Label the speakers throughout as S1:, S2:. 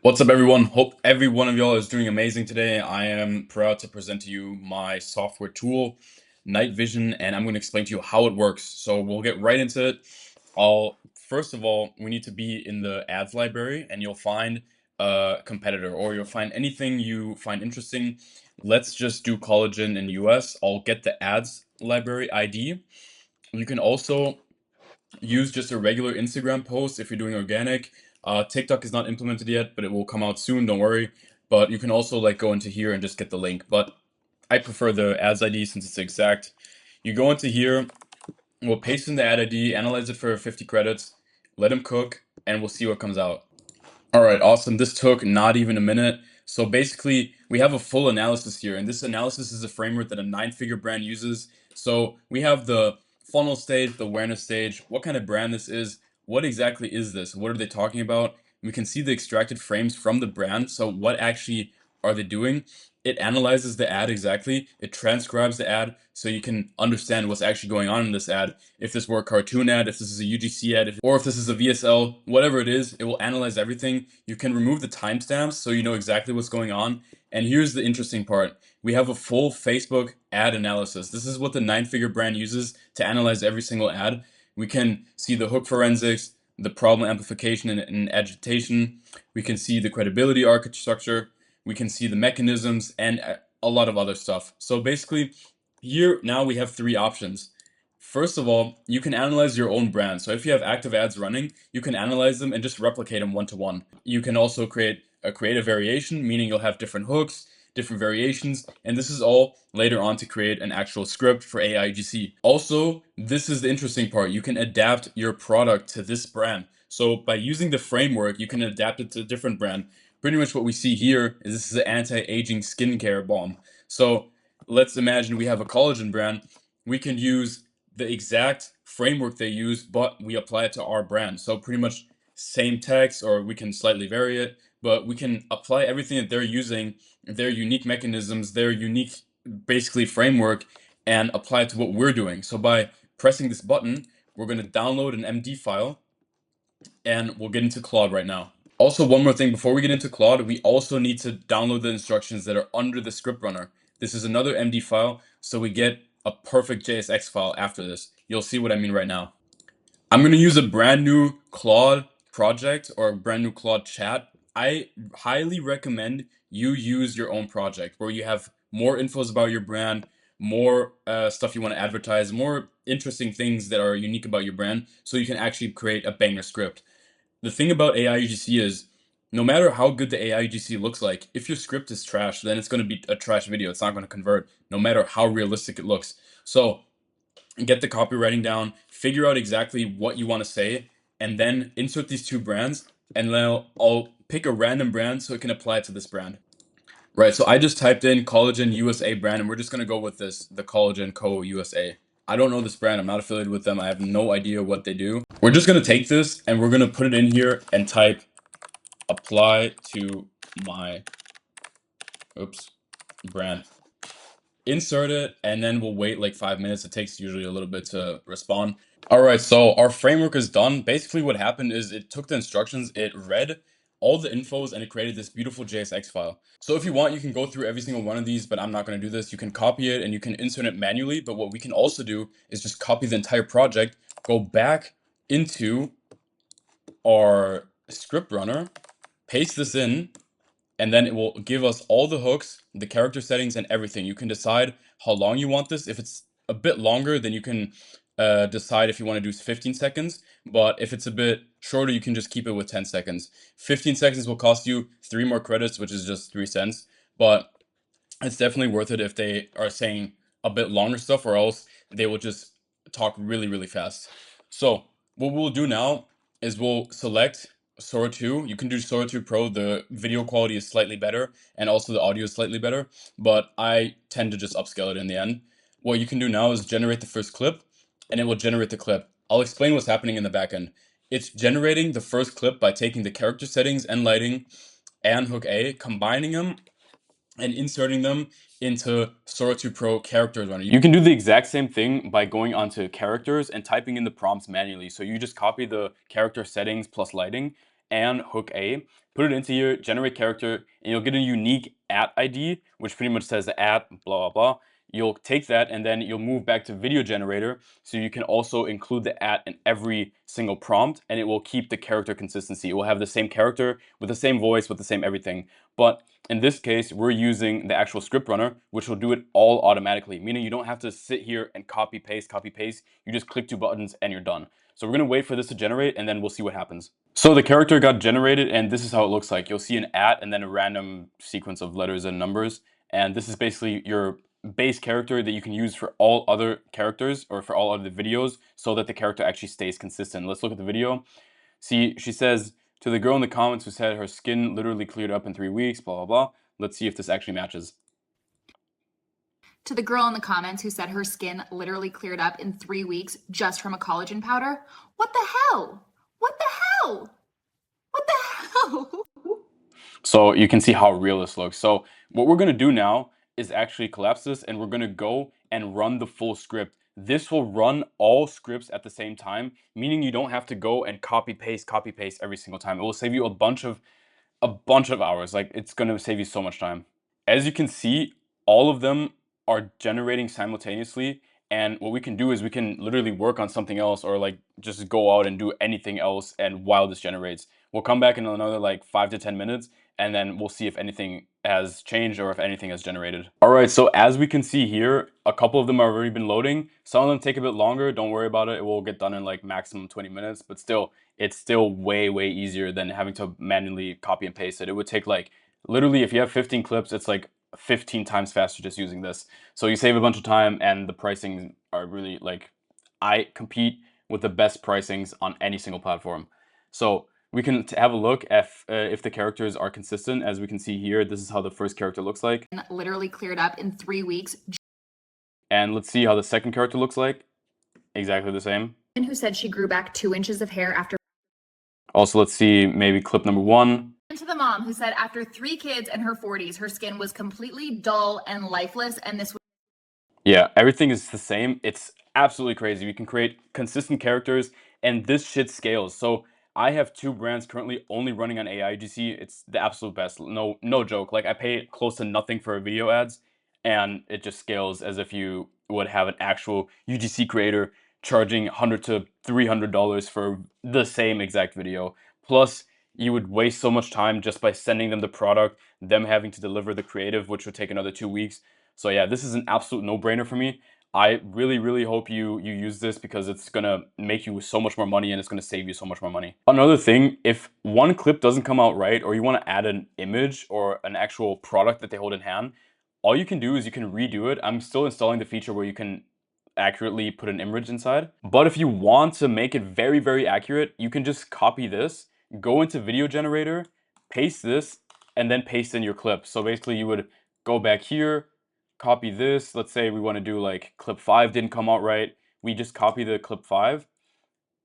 S1: What's up, everyone? Hope every one of y'all is doing amazing today. I am proud to present to you my software tool, Knightvision, and I'm going to explain to you how it works. So we'll get right into it. First of all, we need to be in the ads library, and you'll find a competitor, or you'll find anything you find interesting. Let's just do collagen in US. I'll get the ads library ID. You can also use just a regular Instagram post if you're doing organic. TikTok is not implemented yet, but it will come out soon. Don't worry. But you can also go into here and just get the link. But I prefer the ads ID since it's exact. You go into here, we'll paste in the ad ID, analyze it for 50 credits, let them cook, and we'll see what comes out. All right, awesome. This took not even a minute. So basically, we have a full analysis here, and this analysis is a framework that a nine-figure brand uses. So we have the funnel stage, the awareness stage, what kind of brand this is, what exactly is this, what are they talking about? We can see the extracted frames from the brand. So what actually are they doing? It analyzes the ad exactly. It transcribes the ad so you can understand what's actually going on in this ad. If this were a cartoon ad, if this is a UGC ad, or if this is a VSL, whatever it is, it will analyze everything. You can remove the timestamps so you know exactly what's going on. And here's the interesting part. We have a full Facebook ad analysis. This is what the nine-figure brand uses to analyze every single ad. We can see the hook forensics, the problem amplification and agitation. We can see the credibility architecture. We can see the mechanisms and a lot of other stuff. So basically, here now we have three options. First of all, you can analyze your own brand. So if you have active ads running, you can analyze them and just replicate them one to one. You can also create a creative variation, meaning you'll have different hooks, different variations, and this is all later on to create an actual script for AIGC. Also, this is the interesting part. You can adapt your product to this brand. So by using the framework, you can adapt it to a different brand. Pretty much what we see here is this is an anti-aging skincare balm. So let's imagine we have a collagen brand. We can use the exact framework they use, but we apply it to our brand. So pretty much same text, or we can slightly vary it, but we can apply everything that they're using, their unique mechanisms, their unique basically framework, and apply it to what we're doing. So by pressing this button, we're going to download an MD file, and we'll get into Claude right now. Also, one more thing before we get into Claude, we also need to download the instructions that are under the script runner. This is another MD file, so we get a perfect JSX file after this. You'll see what I mean right now. I'm going to use a brand new Claude project or a brand new Claude chat. I highly recommend you use your own project where you have more infos about your brand, more stuff you want to advertise, more interesting things that are unique about your brand, so you can actually create a banger script. The thing about AIGC is, no matter how good the AIGC looks like, if your script is trash, then it's going to be a trash video. It's not going to convert, no matter how realistic it looks. So get the copywriting down, figure out exactly what you want to say, and then insert these two brands, and then I'll pick a random brand so it can apply to this brand. Right, so I just typed in Collagen USA brand, and we're just going to go with this, the Collagen Co. USA. I don't know this brand. I'm not affiliated with them. I have no idea what they do. We're just going to take this, and we're going to put it in here and type apply to my, brand. Insert it, and then we'll wait like 5 minutes. It takes usually a little bit to respond. All right, so our framework is done. Basically what happened is it took the instructions, it read all the infos, and it created this beautiful JSX file. So if you want, you can go through every single one of these, but I'm not going to do this. You can copy it and you can insert it manually, but what we can also do is just copy the entire project, go back into our script runner, paste this in, and then it will give us all the hooks, the character settings, and everything. You can decide how long you want this. If it's a bit longer, then you can decide if you want to do 15 seconds. But if it's a bit shorter, you can just keep it with 10 seconds. 15 seconds will cost you 3 more credits, which is just 3 cents. But it's definitely worth it if they are saying a bit longer stuff, or else they will just talk really, really fast. So what we'll do now is we'll select Sora 2. You can do Sora 2 Pro. The video quality is slightly better, and also the audio is slightly better, but I tend to just upscale it in the end. What you can do now is generate the first clip, and it will generate the clip. I'll explain what's happening in the backend. It's generating the first clip by taking the character settings and lighting and hook A, combining them, and inserting them into Sora 2 Pro characters runner. You can do the exact same thing by going onto characters and typing in the prompts manually. So you just copy the character settings plus lighting, and hook A, put it into here, generate character, and you'll get a unique @ID, which pretty much says @ blah blah blah. You'll take that and then you'll move back to video generator, so you can also include the @ in every single prompt, and it will keep the character consistency. It will have the same character with the same voice, with the same everything. But in this case, we're using the actual script runner, which will do it all automatically, meaning you don't have to sit here and copy paste, copy paste. You just click 2 buttons and you're done. So we're gonna wait for this to generate and then we'll see what happens. So the character got generated and this is how it looks like. You'll see an @ and then a random sequence of letters and numbers. And this is basically your base character that you can use for all other characters or for all other videos so that the character actually stays consistent. Let's look at the video. See, she says, to the girl in the comments who said her skin literally cleared up in 3 weeks, blah, blah, blah. Let's see if this actually matches.
S2: To the girl in the comments who said her skin literally cleared up in 3 weeks just from a collagen powder. What the hell? What the hell? What the hell?
S1: So you can see how real this looks. So what we're going to do now is actually collapse this and we're going to go and run the full script. This will run all scripts at the same time, meaning you don't have to go and copy paste every single time. It will save you a bunch of hours. Like, it's going to save you so much time. As you can see, all of them are generating simultaneously, and what we can do is we can literally work on something else or like just go out and do anything else, and while this generates, we'll come back in another like 5 to 10 minutes and then we'll see if anything has changed or if anything has generated. All right, so as we can see here, a couple of them have already been loading. Some of them take a bit longer. Don't worry about it. It will get done in like maximum 20 minutes, but still, it's still way easier than having to manually copy and paste it. It would take like, literally, if you have 15 clips, it's like 15 times faster just using this. So you save a bunch of time and the pricing are really like, I compete with the best pricings on any single platform. So we can have a look if the characters are consistent. As we can see here, this is how the first character looks like.
S2: Literally cleared up in 3 weeks.
S1: And let's see how the second character looks like. Exactly the same.
S2: And who said she grew back 2 inches of hair after.
S1: Also, let's see maybe clip number 1.
S2: And to the mom who said after 3 kids in her 40s, her skin was completely dull and lifeless, and this was.
S1: Yeah, everything is the same. It's absolutely crazy. We can create consistent characters and this shit scales. So I have 2 brands currently only running on AI UGC. It's the absolute best. No joke. Like, I pay close to nothing for video ads and it just scales as if you would have an actual UGC creator charging $100 to $300 for the same exact video. Plus, you would waste so much time just by sending them the product, them having to deliver the creative, which would take another 2 weeks. So yeah, this is an absolute no-brainer for me. I really hope you use this because it's gonna make you so much more money and it's gonna save you so much more money. Another thing, if one clip doesn't come out right or you want to add an image or an actual product that they hold in hand, all you can do is you can redo it. I'm still installing the feature where you can accurately put an image inside. But if you want to make it very accurate, you can just copy this, go into video generator, paste this, and then paste in your clip. So basically you would go back here, copy this. Let's say we want to do like clip 5 didn't come out right. We just copy the clip 5,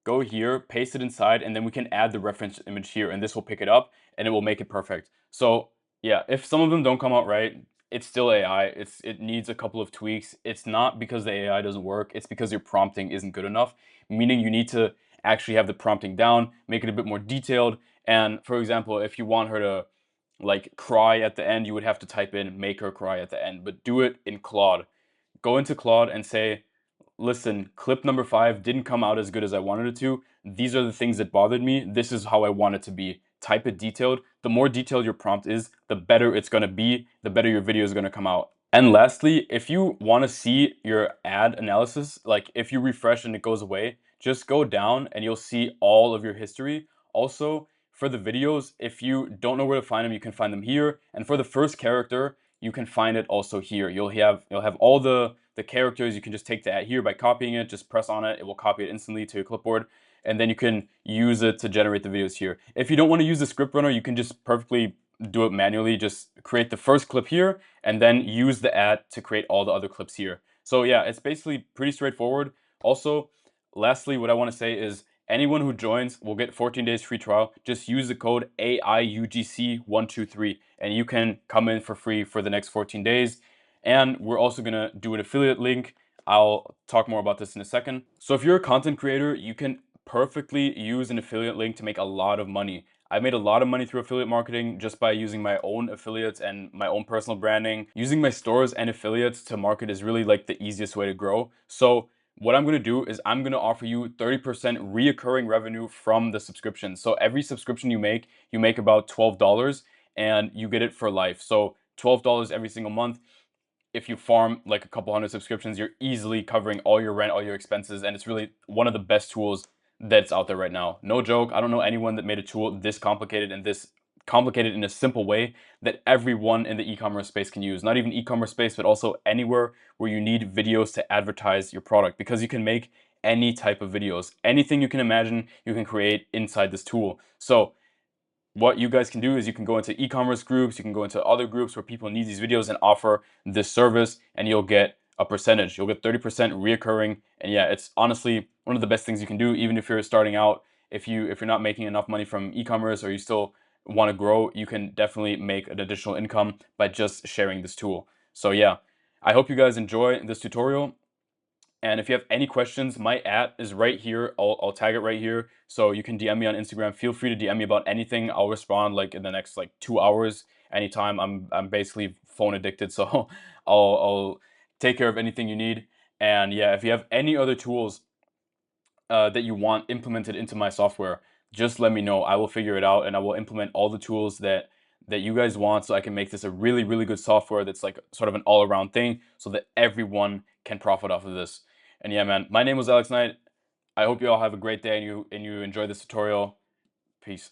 S1: go here, paste it inside, and then we can add the reference image here, and this will pick it up and it will make it perfect. So yeah, if some of them don't come out right, it's still AI. It needs a couple of tweaks. It's not because the AI doesn't work, it's because your prompting isn't good enough, meaning you need to actually have the prompting down, make it a bit more detailed. And for example, if you want her to like cry at the end, you would have to type in make her cry at the end, but do it in Claude. Go into Claude and say, listen, clip number 5 didn't come out as good as I wanted it to. These are the things that bothered me. This is how I want it to be. Type it detailed. The more detailed your prompt is, the better it's going to be, the better your video is going to come out. And lastly, if you want to see your ad analysis, like if you refresh and it goes away, just go down and you'll see all of your history. Also, for the videos, if you don't know where to find them, you can find them here. And for the first character, you can find it also here. You'll have all the characters. You can just take the ad here by copying it, just press on it, it will copy it instantly to your clipboard, and then you can use it to generate the videos here. If you don't want to use the script runner, you can just perfectly do it manually. Just create the first clip here and then use the ad to create all the other clips here. So yeah, it's basically pretty straightforward. Also, lastly, what I want to say is anyone who joins will get 14 days free trial. Just use the code AIUGC123 and you can come in for free for the next 14 days. And we're also going to do an affiliate link. I'll talk more about this in a second. So if you're a content creator, you can perfectly use an affiliate link to make a lot of money. I made a lot of money through affiliate marketing just by using my own affiliates and my own personal branding. Using my stores and affiliates to market is really like the easiest way to grow. So what I'm going to do is I'm going to offer you 30% reoccurring revenue from the subscription. So every subscription you make about $12 and you get it for life. So $12 every single month. If you farm like a couple hundred subscriptions, you're easily covering all your rent, all your expenses, and it's really one of the best tools that's out there right now. No joke, I don't know anyone that made a tool this complicated and this complicated in a simple way that everyone in the e-commerce space can use. Not even e-commerce space, but also anywhere where you need videos to advertise your product, because you can make any type of videos. Anything you can imagine, you can create inside this tool. So what you guys can do is you can go into e-commerce groups, you can go into other groups where people need these videos and offer this service, and you'll get a percentage. You'll get 30% reoccurring. And yeah, it's honestly one of the best things you can do, even if you're starting out. If you're not making enough money from e-commerce, or you still want to grow, you can definitely make an additional income by just sharing this tool. So yeah, I hope you guys enjoy this tutorial. And if you have any questions, my is right here. I'll tag it right here. So you can DM me on Instagram. Feel free to DM me about anything. I'll respond like in the next like 2 hours, anytime. I'm basically phone addicted, so I'll take care of anything you need. And yeah, if you have any other tools that you want implemented into my software, just let me know. I will figure it out, and I will implement all the tools that you guys want, so I can make this a really, really good software that's like sort of an all-around thing, so that everyone can profit off of this. And yeah, man, my name was Alex Knight. I hope you all have a great day and you enjoy this tutorial. Peace.